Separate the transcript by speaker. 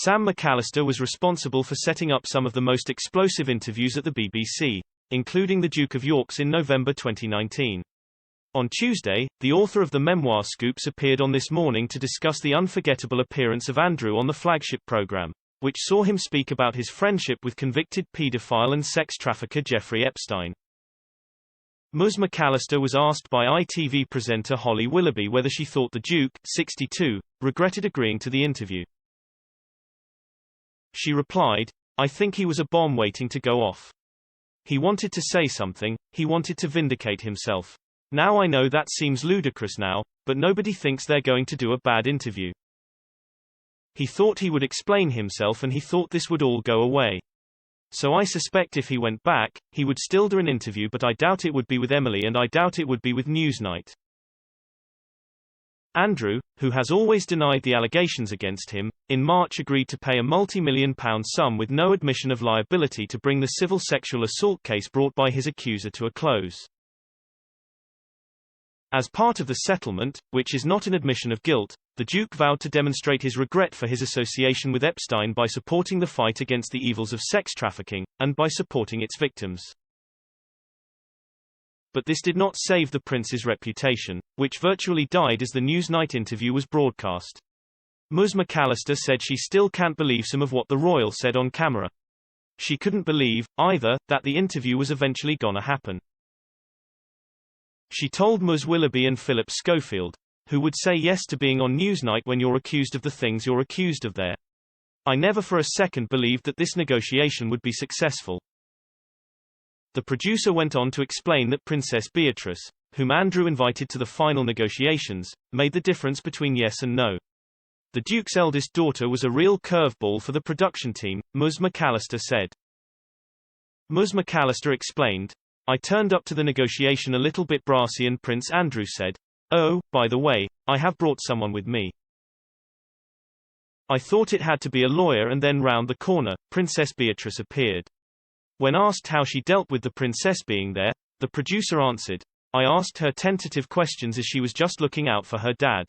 Speaker 1: Sam McAlister was responsible for setting up some of the most explosive interviews at the BBC, including the Duke of York's in November 2019. On Tuesday, the author of the memoir Scoops appeared on This Morning to discuss the unforgettable appearance of Andrew on the flagship program, which saw him speak about his friendship with convicted paedophile and sex trafficker Jeffrey Epstein. Ms. McAlister was asked by ITV presenter Holly Willoughby whether she thought the Duke, 62, regretted agreeing to the interview. She replied, "I think he was a bomb waiting to go off. He wanted to say something, he wanted to vindicate himself. Now I know that seems ludicrous now, but nobody thinks they're going to do a bad interview. He thought he would explain himself and he thought this would all go away. So I suspect if he went back, he would still do an interview, but I doubt it would be with Emily and I doubt it would be with Newsnight." Andrew, who has always denied the allegations against him, in March agreed to pay a multi-million-pound sum with no admission of liability to bring the civil sexual assault case brought by his accuser to a close. As part of the settlement, which is not an admission of guilt, the Duke vowed to demonstrate his regret for his association with Epstein by supporting the fight against the evils of sex trafficking, and by supporting its victims. But this did not save the prince's reputation, which virtually died as the Newsnight interview was broadcast. Ms. McAlister said she still can't believe some of what the royal said on camera. She couldn't believe, either, that the interview was eventually gonna happen. She told Ms. Willoughby and Philip Schofield, "Who would say yes to being on Newsnight when you're accused of the things you're accused of there? I never for a second believed that this negotiation would be successful." The producer went on to explain that Princess Beatrice, whom Andrew invited to the final negotiations, made the difference between yes and no. The Duke's eldest daughter was a real curveball for the production team, Ms. McAlister said. Ms. McAlister explained, "I turned up to the negotiation a little bit brassy and Prince Andrew said, 'Oh, by the way, I have brought someone with me.' I thought it had to be a lawyer and then round the corner, Princess Beatrice appeared. When asked how she dealt with the princess being there, the producer answered, 'I asked her tentative questions as she was just looking out for her dad.